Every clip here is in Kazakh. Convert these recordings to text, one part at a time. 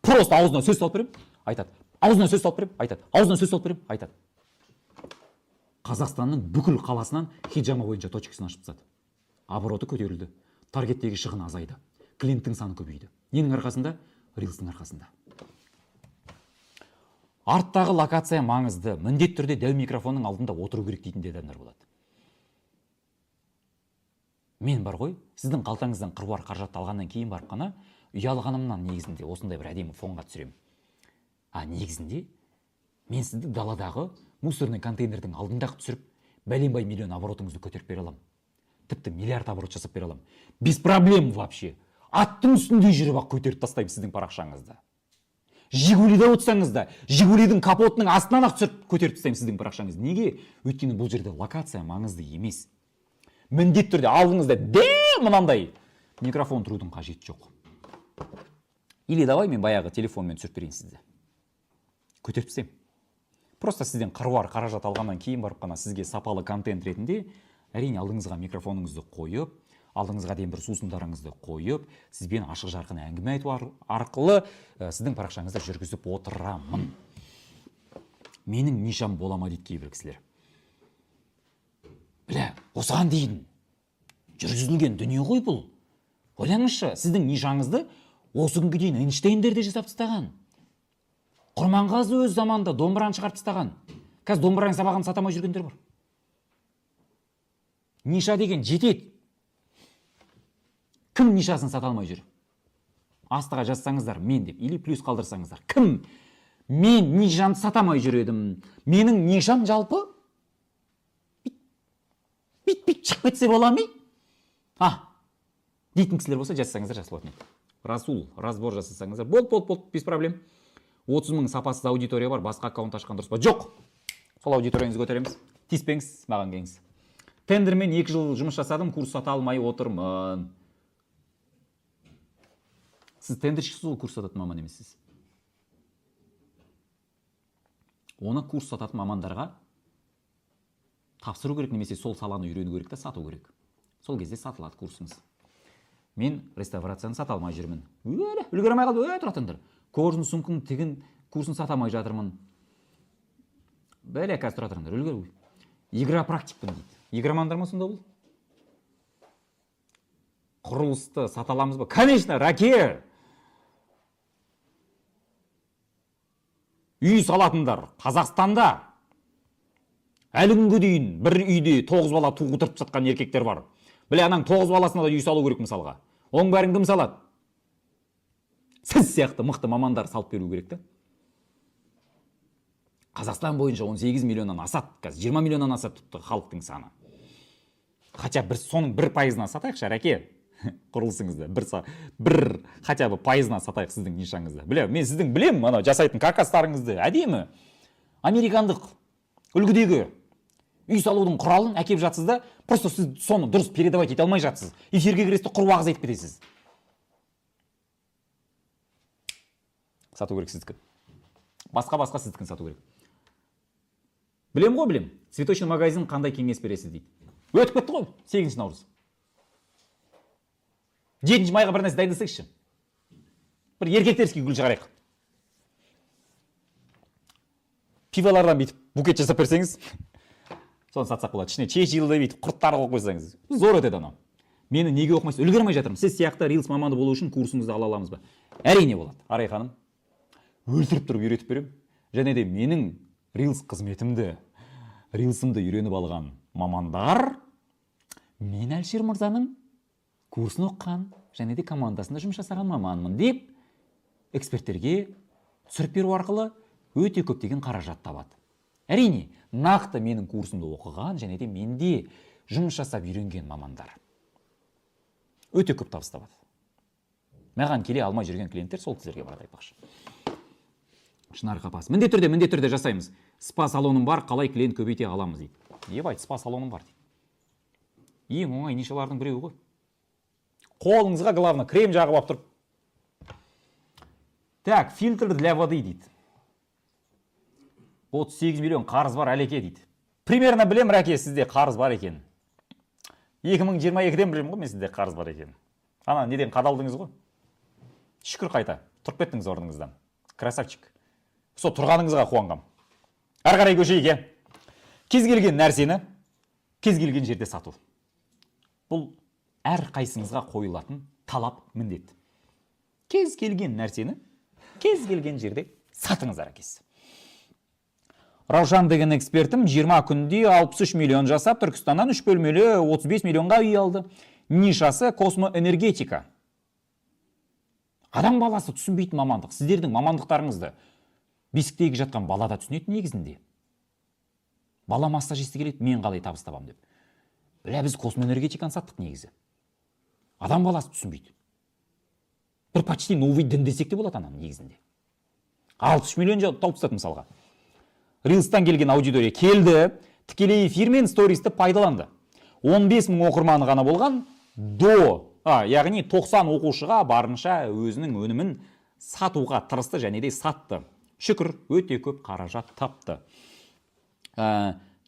Просто аузына сөз салып берем, айтады. Аузына сөз салып берем, айтады. Аузына сөз салып берем, айтады. Қазақстанның бүкіл қаласынан хиджама бойынша точкасын ашып тастады. Обороты көтерілді. Таргеттегі шығын азайды. Клиенттің саны көбейді. Ненің арқасында? Рилстің арқасында. Арттағы локация маңызды. Міндетті түрде дәу микрофонның алдында отыру керек дейтін адамдар болады. Мен бар ғой, сіздің қалтаңыздан қыруар қаражат алғаннан кейін барып қана ұялғанымнан негізінде осындай бір әдемі фонға түсірем. Негізінде мен сізді даладағы мусорный контейнердің алдындағы түсіріп, бәленбай миллион оборотыңызды көтеріп бере аламын. Тіпті миллиард оборот жасап бере аламын. Без проблем вообще. Аттың үстінде жүріп ақ көтеріп тастаймын сіздің парақшаңызды. Жигулиде отырсаңыз да, Жигулидің капотының астынан ақ түсіріп көтеріп тастаймын сіздің парақшаңызды. Неге? Өйткені бұл жерде локация маңызды емес. Міндетті түрде алдыңызда мынандай микрофон тұрудың қажеті жоқ. Или давай мен баяғы телефонмен түсіріп берейін сізді. Көтеріп тастаймын. Просто сізден қыруар қаражат алғаннан кейін барып қана сізге сапалы контент ретінде әрине алдыңызға микрофоныңызды қойып, алдыңызға дейін бір сусындарыңызды қойып, сізбен ашық жарқын әңгіме айту арқылы сіздің парақшаңызды жүргізіп отырамын. Менің нишам бола ма дейді кейбір кісілер. Біле, осыған дейін жүргізілген дүние ғой бұл. Ойлаңызшы, сіздің нишаңызды осы күнге дейін Эйнштейндер де жасап тастаған. Құрманғазы өз заманда домбыраны шығарып тастаған. Қазір домбыраның сабағын сатамай жүргендер бар. Ниша деген жетеді. Кім нишасын сата алмай жүр? Астыға жазсаңыздар мен деп, или плюс қалдырсаңыздар. Кім? Мен нишамды сатамай жүр едім. Менің нишам жалпы бит шығып кетсе бола ма? Дейтін кісілер болса жазсаңыздар жақсы болатын еді. Расул, разбор жасасаңыздар. Болды, без проблем. 30 мың сапасыз аудитория бар, басқа аккаунт ашқан дұрыс па? Жоқ. Сол аудиторияңызды көтереміз. Тиіспеңіз, маған келіңіз. Тендермен 2 жыл жұмыс жасадым, курс сата алмай отырмын. Сіз тендершісіз ол курс сататын маман емессіз. Оны курс сататын мамандарға тапсыру керек, немесе сол саланы үйрену керек та сату керек. Сол кезде сатылады курсыңыз. Мен реставрацияны сата алмай жүрмін. Үлгермей қалды, тұратындар. Кожын сумкың тігін курсын сатамай жатырмын. Бәле, қазір тұратындар, үлгер. Игра практикпін дейді. Игромандар ма сонда бұл? Құрылысты саталамыз ба? Конечно, раке! Үй салатындар Қазақстанда әлі күнге дейін бір үйде 9 бала туғытырып жатқан еркектер бар. Біле, анаң 9 баласына да үй салу керек мысалға. Оның бәрін кім салады? Сіз сияқты мықты мамандар салып беру керек та. Қазақстан бойынша 18 миллионнан асады, қазір 20 миллионнан асады халықтың саны. Хотя соның 1%-ына сатайықшы, әреке. Құрылысыңызды хотя бы пайызына сатайық сіздің нишаңызды. Біле, мен сіздің білем, ана жасайтын каркастарыңызды әдемі американдық үлгідегі үй салудың құралын әкеп жатсыз да, просто сіз соны дұрыс передавать ете алмай жатсыз. Эфирге кіресті құр уағыз айтып кетесіз. Сату керек сіздікі. Басқа сіздікін сату керек. Білем ғой, білем. Цветочный магазин қандай кеңес бересіз дейді. Өтіп кетті ғой, 8 наурыз. 7 майға бір нәрсе дайындасайықшы. Бір еркектерский гүл шығарайық. Пивалардан бүйтіп букет жасап берсеңіз, соны сатсақ болады. Ішіне чечилді бүйтіп құрттар қойып қойсаңыз. Зор өтеді анау. Мені неге оқымайсыз? Үлгермей жатырмын. Сіз сияқты рилс маманы болу үшін курсыңызды ала аламыз ба? Әрине болады. Арай ханым, өлтіріп тұрып үйретіп берем. Және де менің рилс қызметімді, рилсымды үйреніп алған мамандар мен Әлшер мырзаның курсын оққан, және де командасында жұмыс жасаған маманмын деп эксперттерге түсіріп беру арқылы өте көптеген қаражат табады. Әрине, нақты менің курсымды оқыған, және де менде жұмыс жасап үйренген мамандар өте көп табыс табады. Маған келе алмай жүрген клиенттер сол кісілерге барады айтпақшы. Шынар қапасы. Міндетті түрде жасаймыз. Спа салоным бар, қалай клиент көбейте аламыз дейді. Ебай, спа салоным бар дейді. Ең оңай нишалардың біреуі ғой. Қолыңызға главное крем жағып алып тұрып. Так, фильтр для воды дейді. 38 миллион қарыз бар әлеке дейді. Примерно білем, Рәке, сізде қарыз бар екен. 2022-ден білем ғой мен сізде қарыз бар екен. Ана неден қадалдыңыз ғой? Шүкір қайта. Тұрып кеттіңіз орныңыздан. Красавчик. Сол тұрғаныңызға қуанғам. Ары қарай көшейік, иә. Кез келген нәрсені кез келген жерде сату. Бұл әр қайсыңызға қойылатын талап, міндет. Кез келген нәрсені кез келген жерде сатыңыз әрекесі. Раушан деген экспертім 20 күнде 63 миллион жасап, Түркістаннан 3 бөлмелі 35 миллионға үй алды. Нишасы космоэнергетика. Адам баласы түсінбейтін мамандық. Сіздердің мамандықтарыңызды бесіктегі жатқан балада түсінетін негізінде. Бала массажисті келеді, мен қалай табыс табам деп. Бля, біз космоэнергетиканы саттық негізі. Адам баласы түсінбейді. Бір почти новый дін десек те болады анам негізінде. 60 миллион тауып тастады мысалға. Рилстан келген аудитория келді, тікелей эфирмен стористі пайдаланды. 15 мың оқырманы ғана болған, яғни 90 оқушыға барынша өзінің өнімін сатуға тырысты және де сатты. Шүкір, өте көп қаражат тапты.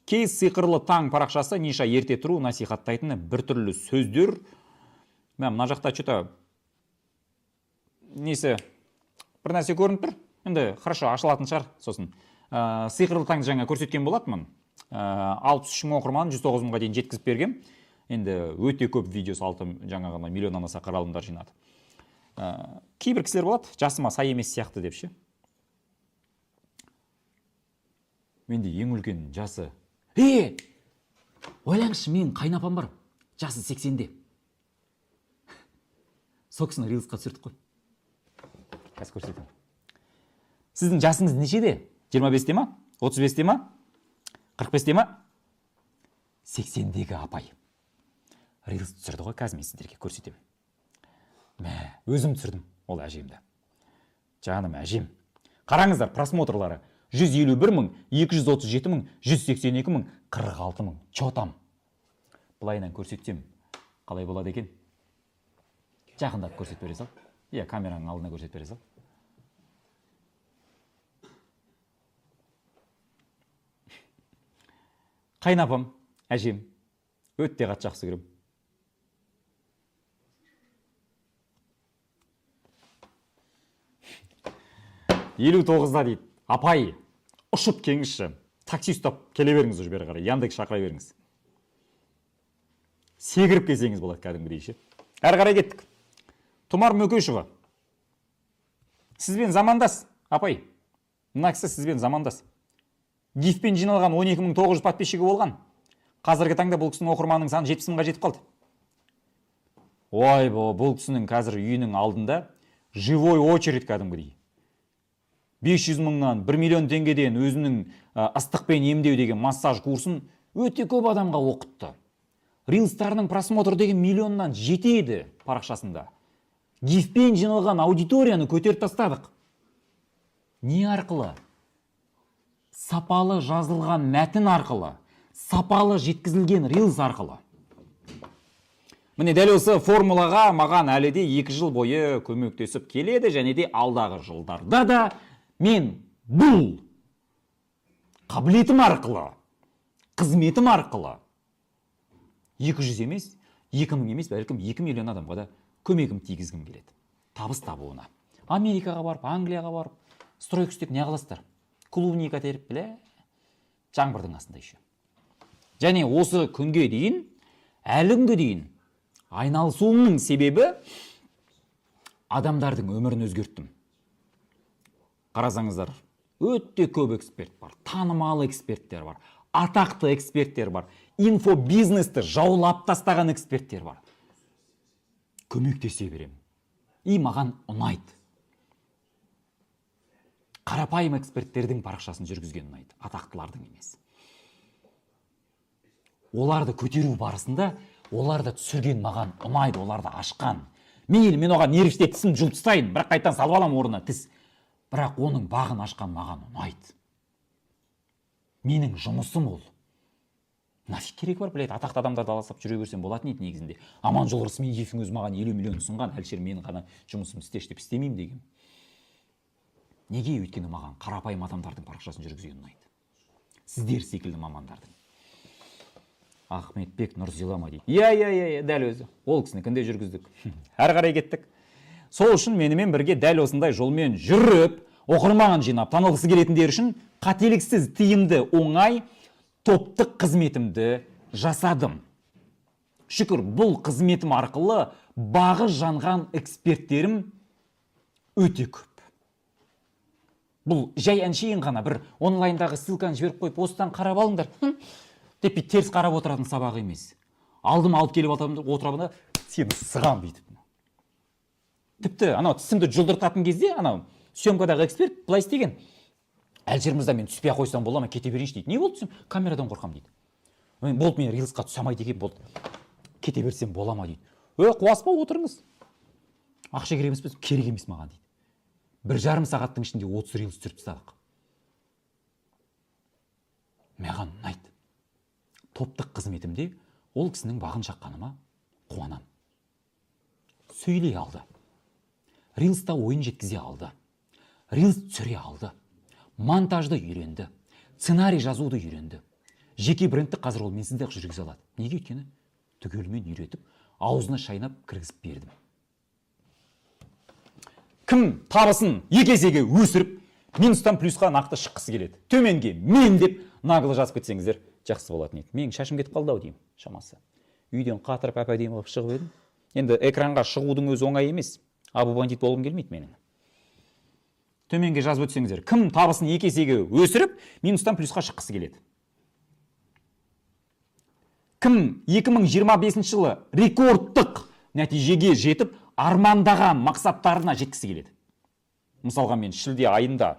Кейс сиқырлы таң парақшасы Ниша ерте тұру насихаттайтыны бір түрлі сөздер. Мына жақта что-то несі бір нәрсе көрініп тұр. Енді хорошо ашылатын шығар сосын. Сиқырлы таңды жаңа көрсеткен болатынмын. 63 мың оқырманын 109 мыңға дейін жеткізіп берген. Енді өте көп видео салды, жаңа ғана миллионнан аса қаралымдар жинады. Кейбір кісілер болады, жасыма сай емес сияқты деп ше. Менде ең үлкен жасы. Ойлаңызшы, мен қайнапам бар. Жасы 80-де. Сол кісіні рилсқа түсірдік қой. Қазір көрсетейін. Сіздің жасыңыз нешеде? 25-те ма? 35-те ма? 45-те ма? 80-дегі апай. Рилс түсірді ғой, қазір мен сіздерге көрсетемін. Өзім түсірдім, ол әжемді. Жаным әжем. Қараңыздар, просмотрлары. 151 мың, 237 мың, 182 мың, 46 мың. Чотам. Бұлайынан көрсетсем, қалай болады екен? Жақындап көрсет бере сал. Камераның алдына көрсет бере сал. Қайнапам, әжем, өтте қатты жақсы көрем. Елу тоғызда дейді, апай, ұшып кеңізші, такси ұстап келе беріңіз уже бері қарай, Яндекс шақыра беріңіз. Секіріп келсеңіз болады кәдімгідей ше. Әрі қарай кеттік. Тұмар Мөкешова. Сізбен замандас, апай. Мына кісі сізбен замандас. Гифпен жиналған 12.900 подписчигі болған. Қазіргі таңда бұл кісінің оқырманының саны 70 мыңға жетіп қалды. Ой, бұл кісінің қазір үйінің алдында живой очередь кәдімгідей. 500 мыңнан 1 миллион теңгеден өзінің ыстықпен емдеу деген массаж курсын өте көп адамға оқытты. Рилстарының просмотр деген миллионнан жетеді парақшасында. Гифпен жиналған аудиторияны көтеріп тастадық. Не арқылы? Сапалы жазылған мәтін арқылы, сапалы жеткізілген рилс арқылы. Міне дәл осы формулаға маған әлі де 2 жыл бойы көмектесіп келеді, және де алдағы жылдарда да мен бұл қабілетім арқылы, қызметім арқылы 200 емес, 2000 емес, бәлкім 2 миллион адамға да көмегім тигізгім келеді. Табыс табуына. Америкаға барып, Англияға барып, стройка істеп не қыласыздар? Клубника теріп, жаңбырдың астында еще. Және осы күнге дейін, әлі күнге дейін айналысуымның себебі адамдардың өмірін өзгерттім. Қарасаңыздар, өте көп эксперт бар, танымал эксперттер бар, атақты эксперттер бар, инфобизнесті жаулап тастаған эксперттер бар. Көмектесе берем. Маған ұнайды. Қарапайым эксперттердің парақшасын жүргізген ұнайды, атақтылардың емес. Оларды көтеру барысында, оларды түсірген маған ұнайды, оларды ашқан. Мен оған нервісте тісім жұлып тастайын, бірақ қайтадан салып аламын орнына тіс. Бірақ оның бағын ашқан маған ұнайды. Менің жұмысым ол. Нафиг керек бар, атақты адамдарды аласап жүре берсем болатын еді негізінде. Аманжол Рысмендиевтің өзі маған 50 миллион ұсынған, әлшер мен ғана жұмысым істеш деп істемеймін деген. Неге? Өйткені маған қарапайым адамдардың парақшасын жүргізген ұнайды. Сіздер секілді мамандардың. Ахметбек Нұрзилама дейді. Дәл өзі. Ол кісінікінде жүргіздік. Әрі қарай кеттік. Сол үшін менімен бірге дәл осындай жолмен жүріп, оқырман жинап, танылғысы келетіндер үшін қателіксіз, тиімді, оңай топтық қызметімді жасадым. Шүкір, бұл қызметім арқылы бағы жанған эксперттерім өте көп. Бұл жай әншейін ғана бір онлайндағы ссылканы жіберіп қойып, осыдан қарап алыңдар деп теріс қарап отыратын сабақ емес. Алдым алып келіп отырамын, сені сығам бүйтіп. Тіпті анау тісімді жұлдыртатын кезде, анау съемкадағы эксперт былай істеген. Әлжерімізде мен түспей қойсам бола ма, кете берейінші дейді. Не болды десем, камерадан қорқам дейді. Болды, мен рилсқа түсамайды екен, болды. Кете берсем бола ма дейді. Қуаспа, отырыңыз. Ақша керек емес, керек емес маған дейді. 1,5 сағаттың ішінде 30 рилс түсіріп тастадық. Маған ұнайды. Топтық қызметімде ол кісінің бағын шаққаныма қуанам. Сөйлей алды. Рилста ойын жеткізе алды. Рилс түсіре алды. Монтажды үйренді. Сценарий жазуды үйренді. Жеке брендті қазір ол менсізде жүргізе алады. Неге? Өйткені түгелімен үйретіп, аузына шайнап кіргізіп бердім. Кім табысын есеге өсіріп, минустан плюсқа нақты шыққысы келеді. Төменге мен деп нағылы жазып кетсеңіздер жақсы болатын еді. Менің шашым кетіп қалды ау деймін, шамасы. Үйден қатырып әп-әдемі қылып шығып едім. Енді экранға шығудың өзі оңай емес. Абу бандит болғым келмейді менің. Төменге жазып өтсеңіздер, кім табысын есеге өсіріп, минустан плюсқа шыққысы келеді. Кім 2025 жылы рекордтық нәтижеге жетіп, армандаған мақсаттарына жеткісі келеді. Мысалға мен шілде айында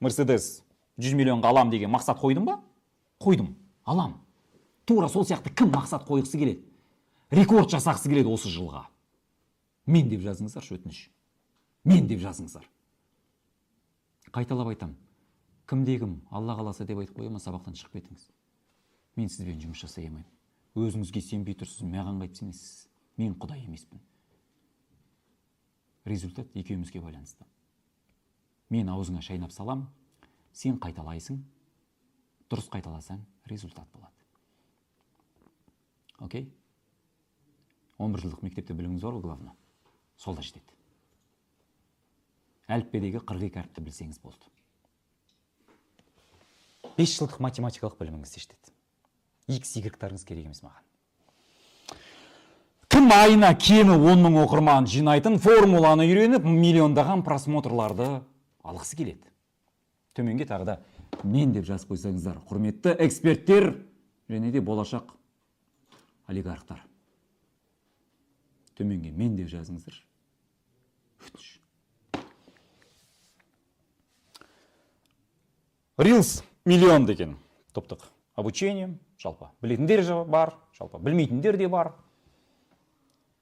Mercedes 100 миллионға алам деген мақсат қойдым ба? Қойдым, алам. Тура сол сияқты кім мақсат қойғысы келеді? Рекорд жасақсы келеді осы жылға. Мен деп жазыңыздар, өтініш. Мен деп жазыңыздар. Қайталап айтам. Кімде-кім Алла қаласа деп айтып қояма, сабақтан шығып кетіңіз. Мен сізбен жұмыс жасай алмаймын. Өзіңізге сенбей тұрсыз, маған қайтып сенесіз. Мен құдай емеспін. Результат екеумізге байланысты. Мен аузыңа шайнап салам, сен қайталайсың. Дұрыс қайталасаң, результат болады. Окей? 11 жылдық мектепте біліміңіз бар, главное. Солда жетеді. Әліппедегі 42 әріпті білсеңіз болды. 5 жылдық математикалық біліміңізді жетеді. X, Y-тарыңыз керек емес маған. Кім айына кемі 10 мың оқырман жинайтын формуланы үйреніп, миллиондаған просмотрларды алғысы келеді. Төменге тағы да мен деп жазып қойсаңыздар, құрметті эксперттер және де болашақ олигархтар. Төменге мен деп жазыңыздар. Өтініш. Reels миллион деген топтық обучение, жалпы білетіндер бар, жалпы білмейтіндер де бар.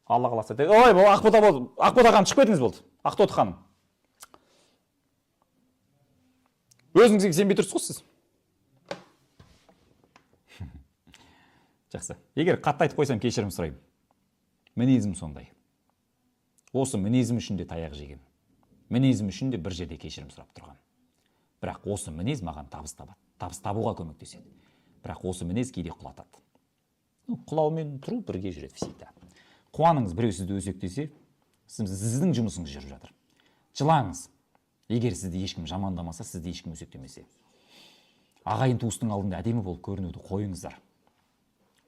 Алла қаласа. Ой, бұл Ақбота болды. Ақбота ханым шығып кетіңіз болды. Ақтоты ханым. Өзіңізге сенбей тұрсыз ғой сіз. Жақсы. Егер қатты айтып қойсам кешірім сұраймын. Мінезім сондай. Осы мінезім үшін де таяқ жегем. Мінезім үшін де бір жерде кешірім сұрап тұрған. Бірақ осы мінез маған табыс табады. Табыс табуға көмектеседі. Бірақ осы мінез кейде құлатады. Құлаумен тұру бірге жүреді всегда. Қуаныңыз, біреу сізді өсектесе, сіздің жұмысыңыз жүріп жатыр. Жылаңыз. Егер сізді ешкім жамандамаса, сізді ешкім өсектемесе. Ағайын туыстың алдында әдемі болып көрінуді қойыңыздар.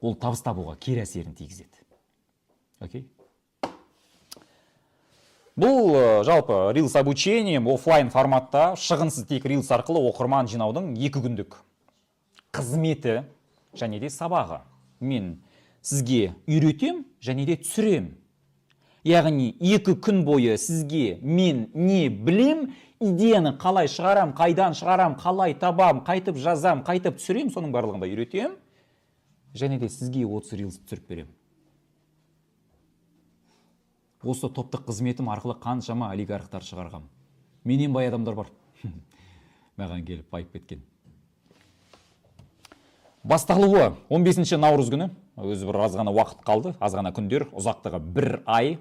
Ол табыс табуға кері әсерін тигізеді. Окей? Бұл жалпы Reels обучение офлайн форматта шығынсыз тек Reels арқылы оқырман жинаудың 2 күндік қызметі және де сабағы. Мен сізге үйретем және де түсірем. Яғни 2 күн бойы сізге мен не білем, идеяны қалай шығарам, қайдан шығарам, қалай табам, қайтып жазам, қайтып түсірем, соның барлығында үйретем. Және де сізге 30 Reels түсіріп берем. Осы топтық қызметім арқылы қаншама олигархтар шығарғам. Менен бай адамдар бар. Маған келіп байып кеткен. Басталуы 15 наурыз күні. Өзі бір азғана уақыт қалды. Азғана күндер, ұзақтығы 1 ай.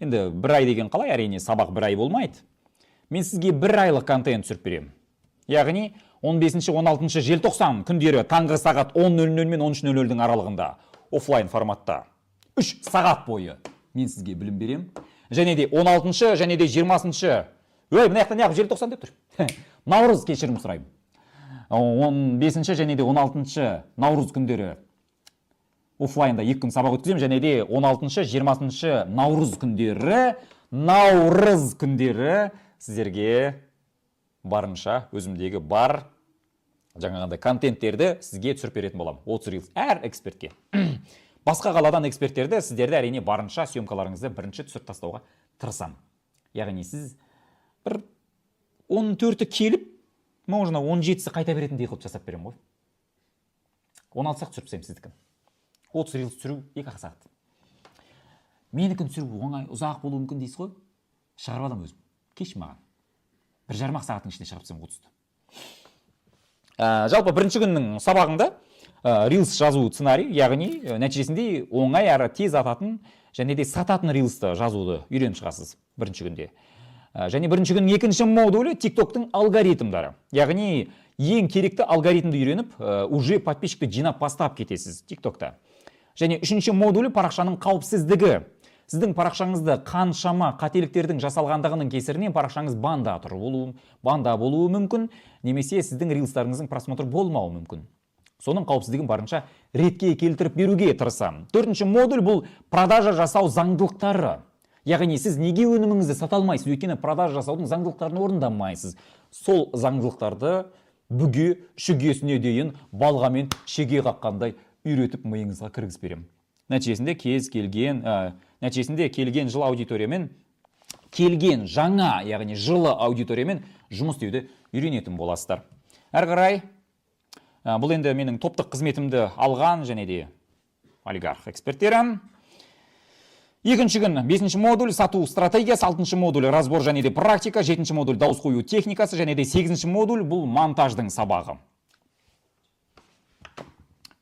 Енді 1 ай деген қалай? Әрине сабақ 1 ай болмайды. Мен сізге 1 айлық контент түсіріп берем. Яғни 15-16 желтоқсан күндері таңғы сағат 10:00 мен 13:00 аралығында офлайн форматта 3 сағат бойы мен сізге білім берем. және де 16-шы және де 20-шы, ой, мына жақта неғып желтоқсан деп тұр. Наурыз, кешірім сұраймын. 15-ші және де 16-шы наурыз күндері офлайнда 2 күн сабақ өткіземін, және де 16-шы, 20-шы наурыз күндері сіздерге барынша өзімдегі бар жаңағындай контенттерді сізге түсіріп беретін боламын. 30 Reels әр экспертке. Басқа қаладан эксперттерді сіздерді әрине барынша съемкаларыңызды бірінші түсіріп тастауға тырысамын. Яғни сіз бір 14-і келіп, можно 17-сі қайта беретіндей қылып жасап беремін ғой. 16-сақ түсіріп тастаймын сіздікін. 30 Reels түсіру 2 сағат. Менікін түсіру оңай, ұзақ болуы мүмкін дейсіз ғой. Шығарып аламын өзім. Кеш маған. 1,5 сағаттың ішінде шығарып тастаймын 30-ті. Жалпы бірінші күннің сабағында Reels жазу сценарий, яғни нәтижесінде оңай әрі тез ататын және де сататын Reels'ті жазуды үйреніп шығасыз бірінші күнде. Және бірінші күннің екінші модулі TikTok-тың алгоритмдары. Яғни ең керекті алгоритмді үйреніп, уже подписчикті жинап бастап кетесіз TikTok-та. Және үшінші модулі парақшаның қауіпсіздігі. Сіздің парақшаңызды қаншама қателіктердің жасалғандығының кесірінен парақшаңыз банда болуы мүмкін, немесе сіздің рилстарыңыздың просмотр болмауы мүмкін. Соның қауіпсіздігін барынша ретке келтіріп беруге тырысамын. Төртінші модуль бұл продажа жасау заңдылықтары. Яғни сіз неге өніміңізді сата алмайсыз, өйткені продажа жасаудың заңдылықтарын орындамайсыз. Сол заңдылықтарды бүге шүгесіне дейін балғамен шеге қаққандай үйретіп миыңызға кіргізіп беремін. Нәтижесінде келген жыл аудиториямен, келген жаңа, яғни жылы аудиториямен жұмыс істеуді үйренетін боласыздар. Әрі қарай, бұл енді менің топтық қызметімді алған және де олигарх эксперттері. Екінші күн, 5-ші модуль сату стратегиясы, 6-ші модуль разбор және де практика, 7-ші модуль дауыс қою техникасы және де 8-ші модуль бұл монтаждың сабағы.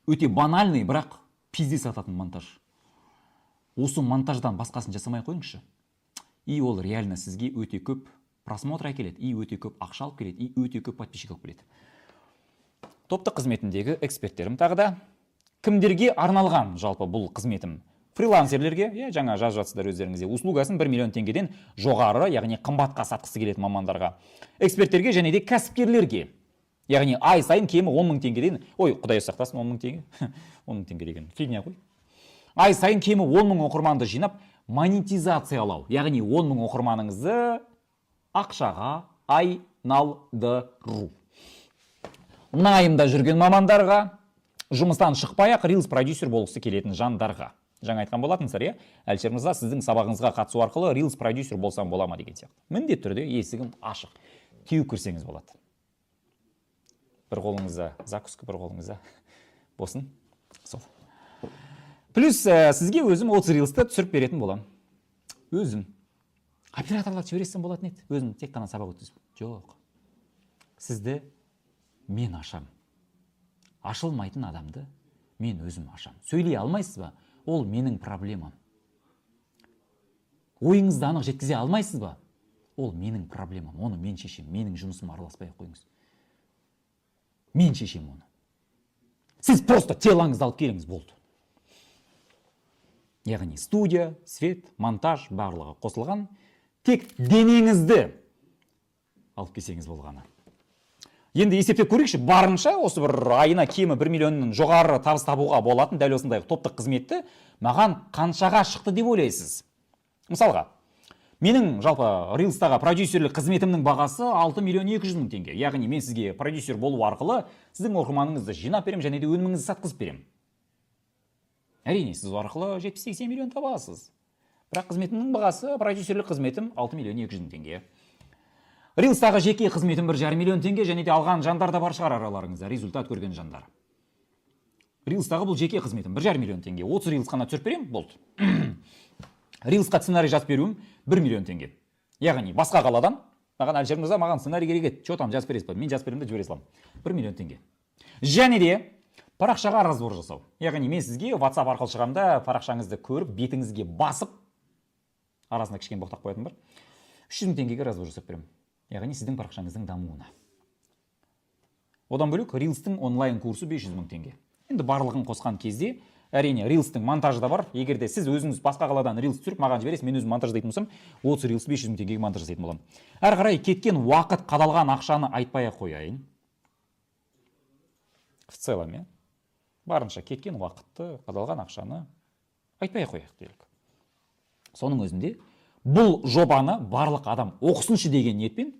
Өте банальный, бірақ пиздец сататын монтаж. Осы монтаждан басқасын жасамай қойыңызшы. И ол реально сізге өте көп просмотр әкеледі, и өте көп ақша алып келеді, и өте көп подписчик алып келеді. Топтық қызметіндегі эксперттерім тағы да. Кімдерге арналған жалпы бұл қызметім? Фрилансерлерге, жаңа жазып жатсыздар өздеріңізде, услугасын 1 миллион теңгеден жоғары, яғни қымбатқа сатқысы келетін мамандарға. Эксперттерге және де кәсіпкерлерге. Яғни ай сайын кемі 10 мың теңгеден, ой, құдай сақтасын 10 мың теңге, 10 мың теңге деген фигня ғой. Ай сайын кемі 10 мың оқырманды жинап, монетизациялау. Яғни 10 мың оқырманыңызды ақшаға айналдыру. Найымда жүрген мамандарға, жұмыстан шықпай-ақ Reels продюсер болғысы келетін жандарға. Жаңа айтқан болатынсыздар, Әлішер мырза, сіздің сабағыңызға қатысу арқылы Reels продюсер болсам бола ма деген сияқты. Міндетті түрде есігім ашық. Теуіп кірсеңіз болады. Бір қолыңызда закуска, бір қолыңызда болсын. Сол. Плюс сізге өзім 30 Reels'ті түсіріп беретін болам. Өзім. Операторлар жібересем болатын еді. Өзім тек қана сабақ өткізіп. Жоқ. Сізді мен ашам. Ашылмайтын адамды мен өзім ашам. Сөйлей алмайсыз ба? Ол менің проблемам. Ойыңызды анық жеткізе алмайсыз ба? Ол менің проблемам. Оны мен шешем. Менің жұмысым араласпай қойыңыз. Мен шешем оны. Сіз просто телаңызды алып келіңіз болды. Яғни студия, свет, монтаж барлығы қосылған. Тек денеңізді алып келсеңіз болғаны. Енді есептеп көрейікші, барынша осы бір айына кемі 1 миллионның жоғары табыс табуға болатын дәл осындай топтық қызметті маған қаншаға шықты деп ойлайсыз? Мысалға, менің жалпы Reels'тағы продюсерлік қызметімнің бағасы 6 миллион 200 мың теңге. Яғни мен сізге продюсер болу арқылы сіздің оқырманыңызды жинап берем және де өніміңізді сатқызып берем. Әрине, сіз арқылы 70-80 миллион табасыз. Бірақ қызметімнің бағасы, продюсерлік қызметім 6 миллион 200 мың теңге. Reels'тағы жеке қызметім 1,5 миллион теңге және де алған жандар да бар шығар араларыңызда, результат көрген жандар. Reels'тағы бұл жеке қызметім 1,5 миллион теңге. 30 Reels қана түсіріп берем, болды. Reels'қа сценарий жазып беруім 1 миллион теңге. Яғни басқа қаладан, Әлішер мырза, маған сценарий керек еді, что там жазып бересіз ба? Мен жазып беремін де жібере саламын. 1 миллион теңге. Және де парақшаға разбор жасау. Яғни мен сізге WhatsApp арқылы шығамда парақшаңызды көріп, бетіңізге басып, арасында кішкене боқтақ қоятын бар. 300 мың теңгеге разбор жасап беремін. Яғни сіздің парақшаңыздың дамуына. Одан бөлек Reels'тің онлайн курсы 500 мың теңге. Енді барлығын қосқан кезде әрине рилстің монтажы да бар. Егер де сіз өзіңіз басқа қаладан рилс түсіріп маған жібересіз, мен өзім монтаждайтын болсам 30 рилс 500 мың теңгеге монтаж жасайтын боламын. Әрі қарай кеткен уақыт қадалған ақшаны айтпай қояйын. В целом, барынша кеткен уақытты, қадалған ақшаны айтпай қояйық делік. Соның өзінде бұл жобаны барлық адам оқысыншы деген ниетпен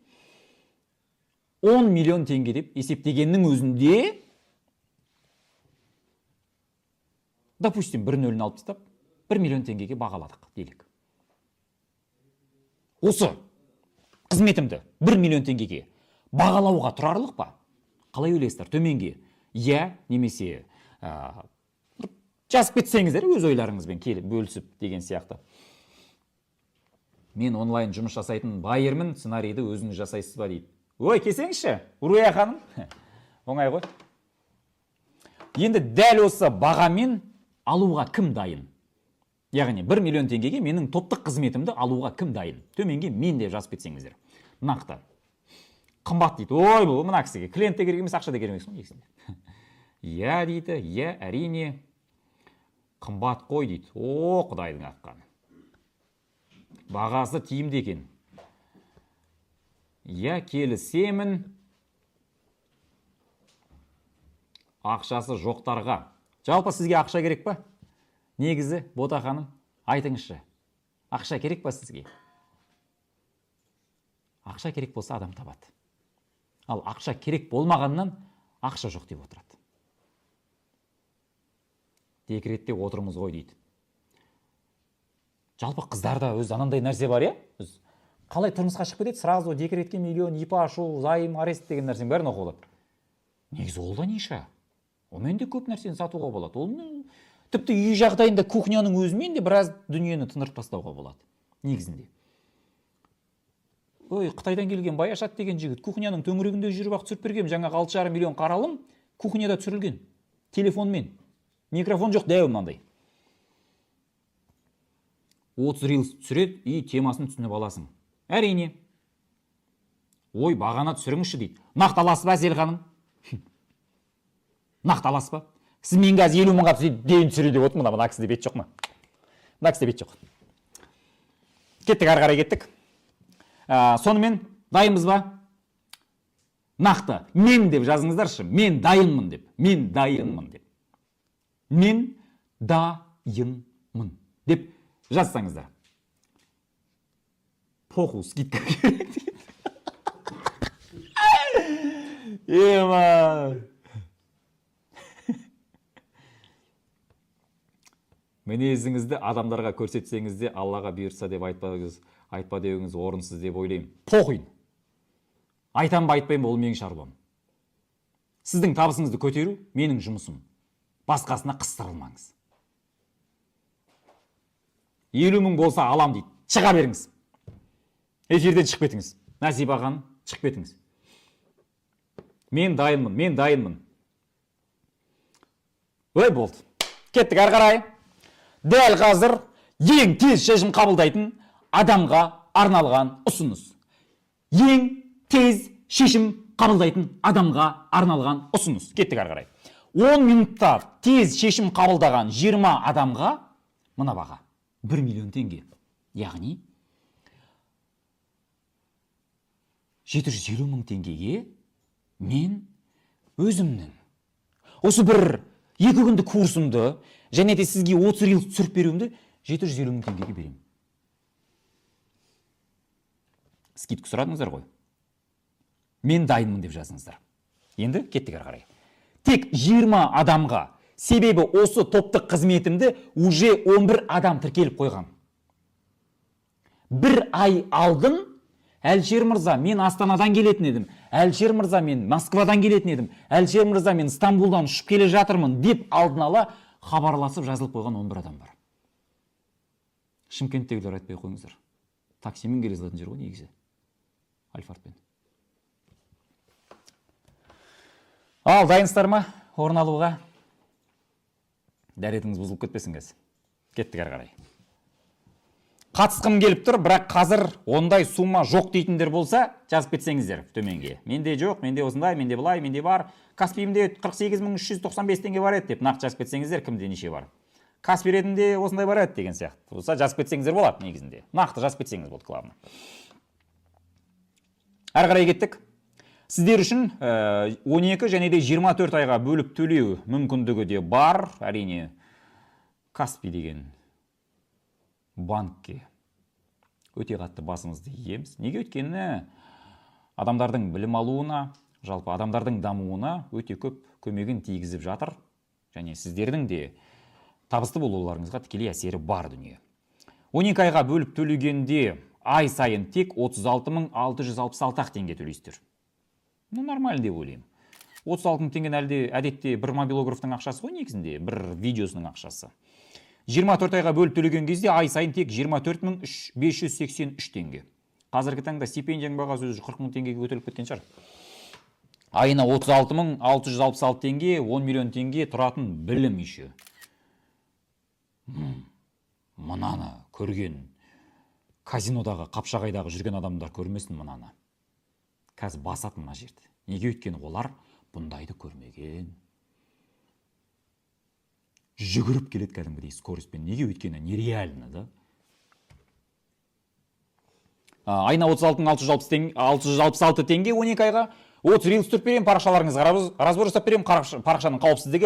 10 миллион теңге деп есептегеннің өзінде, допустим, бір нөлін алып тастап, 1 миллион теңгеге бағаладық делік. Осы қызметімді 1 миллион теңгеге бағалауға тұрарлық па? Қалай ойлайсыздар? Төменге я немесе жазып кетсеңіздер өз ойларыңызбен келіп бөлісіп деген сияқты. Мен онлайн жұмыс жасайтын байермін, сценарийді өзіңіз жасайсыз ба дейді. Ой, келсеңізші, Уруя ханым. Оңай ғой. Енді дәл осы бағамен алуға кім дайын? Яғни 1 миллион теңгеге менің топтық қызметімді алуға кім дайын? Төменге мен деп жазып кетсеңіздер. Нақты. Қымбат дейді. Ой, бұл мына кісіге клиентте керек емес, ақша да керек емес. Я дейді, я әрине қымбат қой дейді. О, Құдайдың аққаны. Бағасы тиімді екен. Я келісемін. Ақшасы жоқтарға. Жалпы сізге ақша керек па? Негізі, Бота ханым, айтыңызшы. Ақша керек па сізге? Ақша керек болса адам табады. Ал ақша керек болмағаннан ақша жоқ деп отырады. Декретте отырмыз ғой дейді. Жалпы қыздарда өз анандай нәрсе бар, қалай тұрмысқа шығып кетеді, сразу декретке миллион, ИП ашу, займ, арест деген нәрсенің бәрін оқып алады. Негізі ол да ниша. Онымен де көп нәрсені сатуға болады. Ол тіпті үй жағдайында кухняның өзімен де біраз дүниені тындырып тастауға болады. Негізінде. Ой, Қытайдан келген Баяшат деген жігіт кухняның төңірегінде жүріп ақ түсіріп берген, жаңағы 6,5 миллион қаралым кухняда түсірілген. Телефонмен. Микрофон жоқ, дәу мынандай. 30 рилс түсіреді и темасын түсініп аласың. Әрине. Ой, бағана түсіріңізші дейді. Нақталасыз ба, Әсел ханым? Нақталасыз ба? Сіз мен қазір 50 мыңға дейін түсірейін деп отырмын, мына кісіде бет жоқ ма? Мына кісіде бет жоқ. Кеттік, ары қарай кеттік. Сонымен дайынбыз ба? Нақты. Мен деп жазыңыздаршы. Мен дайынмын деп. Мен дайынмын деп. Мен дайынмын деп жазсаңыздар. Поху, скидка керек дейді. Ема. Мінезіңізді адамдарға көрсетсеңізде, Аллаға бұйырса деп айтпа деуіңіз орынсыз деп ойлаймын. Похуйын. Айтам ба айтпайым, ол менің шаруам. Сіздің табысыңызды көтеру менің жұмысым. Басқасына қыстырылмаңыз. 50 мың болса алам дейді. Шыға беріңіз. Эфирден шығып кетіңіз. Насиба ханым, шығып кетіңіз. Мен дайынмын, мен дайынмын. Ой, болды. Кеттік, ары қарай. Дәл қазір ең тез шешім қабылдайтын адамға арналған ұсыныс. Ең тез шешім қабылдайтын адамға арналған ұсыныс. Кеттік, ары қарай. 10 минутта тез шешім қабылдаған 20 адамға мына баға 1 миллион теңге. Яғни 750 мың теңгеге мен өзімнің осы бір 2 күндік курсымды және де сізге 30 рилс түсіріп беруімді 750 мың теңгеге беремін. Скидка сұрадыңыздар ғой. Мен дайынмын деп жазыңыздар. Енді кеттік ары қарай. Тек 20 адамға, себебі осы топтық қызметімді уже 11 адам тіркеліп қойған. Бір ай алдын Әлшер мырза, мен Астанадан келетін едім. Әлшер мырза, мен Москвадан келетін едім. Әлшер мырза, мен Стамбулдан ұшып келе жатырмын деп алдын ала хабарласып жазылып қойған 11 адам бар. Шымкенттегілер айтпай қойыңыздар. Таксимен келе салатын жер ғой негізі. Альфардпен. Ал, дайынсыздар ма орын алуға? Дәретіңіз бұзылып кетпесін кәз. Кеттік ары қарай. Қатысқым келіп тұр, бірақ қазір ондай сумма жоқ дейтіндер болса, жазып кетсеңіздер төменге. Менде жоқ, менде осындай, менде бұлай, менде бар. Каспиімде 48.395 теңге бар еді деп нақты жазып кетсеңіздер, кімде неше бар. Каспи ретінде осындай бар еді деген сияқты. Болса жазып кетсеңіздер болады негізінде. Нақты жазып кетсеңіз болды, главное. Әрі қарай кеттік. Сіздер үшін 12 және де 24 айға бөліп төлеу мүмкіндігі де бар. Әрине, Каспи деген банкке өте қатты басымызды иеміз. Неге? Өйткені адамдардың білім алуына, жалпы адамдардың дамуына өте көп көмегін тигізіп жатыр. Және сіздердің де табысты болуларыңызға тікелей әсері бар дүние. 12 айға бөліп төлегенде ай сайын тек 36.666 теңге төлейсіздер. Нормально деп ойлаймын. 36 теңген әдетте бір мобилографтың ақшасы ғой негізінде, бір видеосының ақшасы. 24 айға бөліп төлеген кезде ай сайын тек 24.583 теңге. Қазіргі таңда стипендияның бағасы өзі 40 мың теңгеге көтеріліп кеткен шығар. Айына 36.666 теңге, 10 миллион теңге тұратын білім еще. Мынаны көрген, казинодағы, қапшағайдағы жүрген адамдар көрмесін мынаны. Қазір басатын мына жерді. Неге? Өйткені олар бұндайды көрмеген. Жүгіріп келеді кәдімгідей скоростьпен. Неге? Өйткені нереально, да? Айына 36.666 теңге 12 айға 30 рилс түріп берем, парақшаларыңызға разбор жасап берем, парақшаның қауіпсіздігі